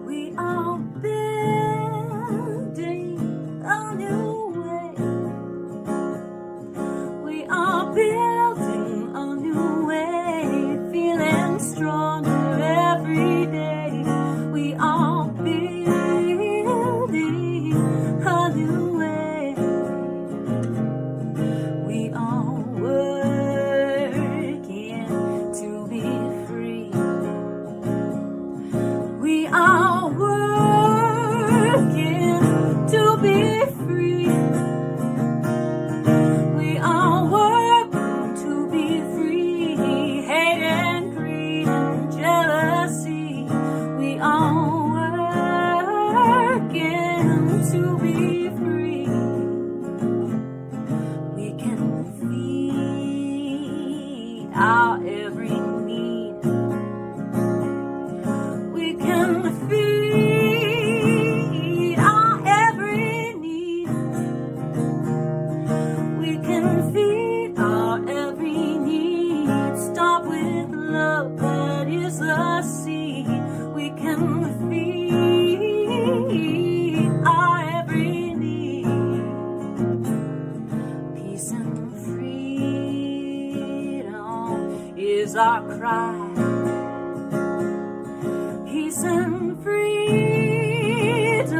We are building a new way. We are building a new way, feeling stronger every day. We are building a new way. We are working to be free. We are working to be free. We are working to be free. Hate and greed and jealousy. We are working to be free. We can feed our every need. We can feed our every need. We can feed our every need. Start with love, that is the seed. We can feed our every need. Peace and freedom is our cry. Peace and freedom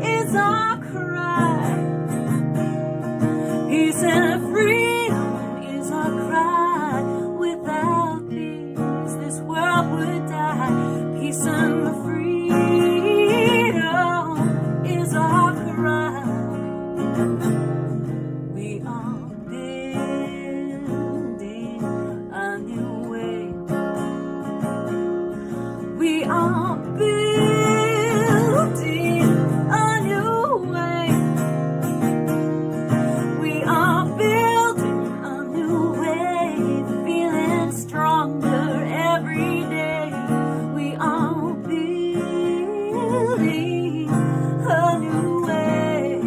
is our cry. Peace and freedom is our cry. Without peace, this world would die. Peace and freedom is our cry. We are building a new way. We are building a new way. We are building a new way, feeling stronger every day. We are building a new way.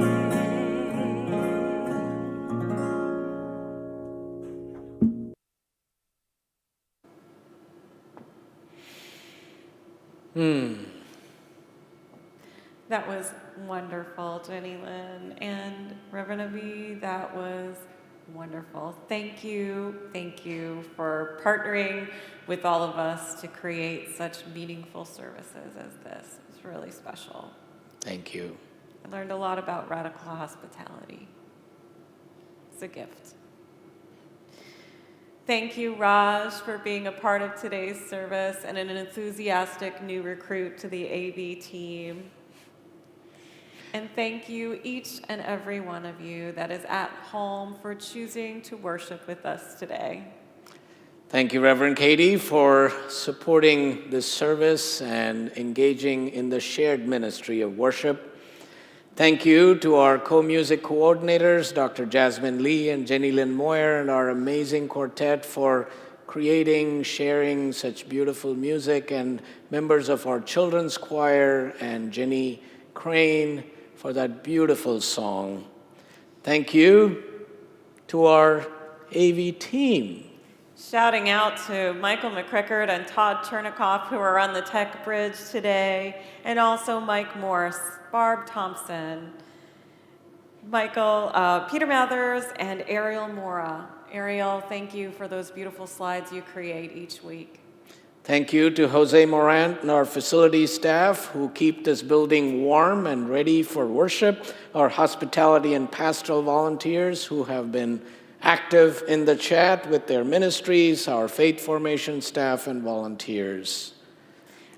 That was wonderful, Jenny Lynn. And Reverend Avi, that was wonderful. Thank you for partnering with all of us to create such meaningful services as this. It's really special. Thank you. I learned a lot about radical hospitality. It's a gift. Thank you, Raj, for being a part of today's service and an enthusiastic new recruit to the AV team. And thank you, each and every one of you that is at home, for choosing to worship with us today. Thank you, Reverend Katie, for supporting this service and engaging in the shared ministry of worship. Thank you to our co-music coordinators, Dr. Jasmine Lee and Jenny Lynn Moyer, and our amazing quartet for creating, sharing such beautiful music, and members of our children's choir and Jenny Crane for that beautiful song. Thank you to our AV team. Shouting out to Michael McCrickard and Todd Chernikoff, who are on the tech bridge today, and also Mike Morse, Barb Thompson, Michael, Peter Mathers, and Ariel Mora. Ariel, thank you for those beautiful slides you create each week. Thank you to Jose Morant and our facility staff who keep this building warm and ready for worship, our hospitality and pastoral volunteers who have been active in the chat with their ministries, our faith formation staff and volunteers.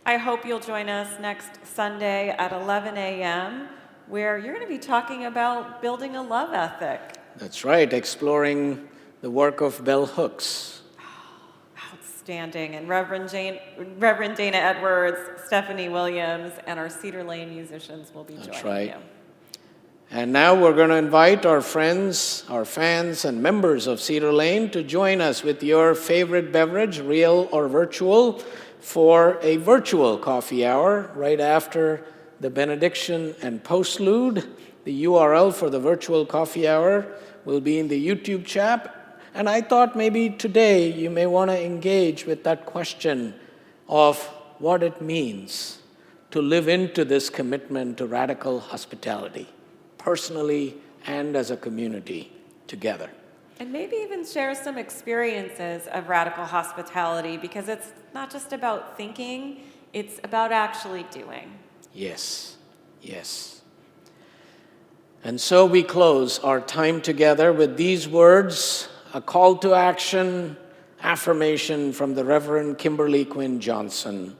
I hope you'll join us next Sunday at 11 a.m., where you're going to be talking about building a love ethic. That's right, exploring the work of Bell Hooks. Outstanding. And Reverend Dana Edwards, Stephanie Williams, and our Cedar Lane musicians will be joining you. And now we're going to invite our friends, our fans, and members of Cedar Lane to join us with your favorite beverage, real or virtual, for a virtual coffee hour right after the benediction and postlude. The URL for the virtual coffee hour will be in the YouTube chat. And I thought maybe today you may want to engage with that question of what it means to live into this commitment to radical hospitality, personally and as a community together. And maybe even share some experiences of radical hospitality, because it's not just about thinking, it's about actually doing. Yes, yes. And so we close our time together with these words, a call to action, affirmation from the Reverend Kimberly Quinn Johnson,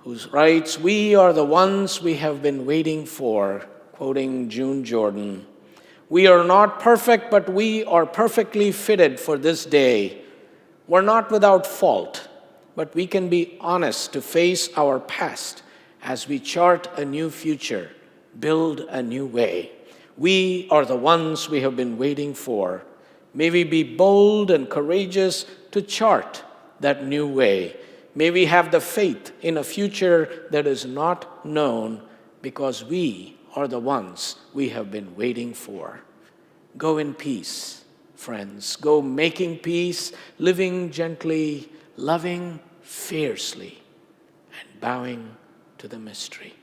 who writes, "We are the ones we have been waiting for," quoting June Jordan. "We are not perfect, but we are perfectly fitted for this day. We're not without fault, but we can be honest to face our past as we chart a new future, build a new way. We are the ones we have been waiting for. May we be bold and courageous to chart that new way. May we have the faith in a future that is not known, because we are the ones we have been waiting for." Go in peace, friends. Go making peace, living gently, loving fiercely, and bowing to the mystery.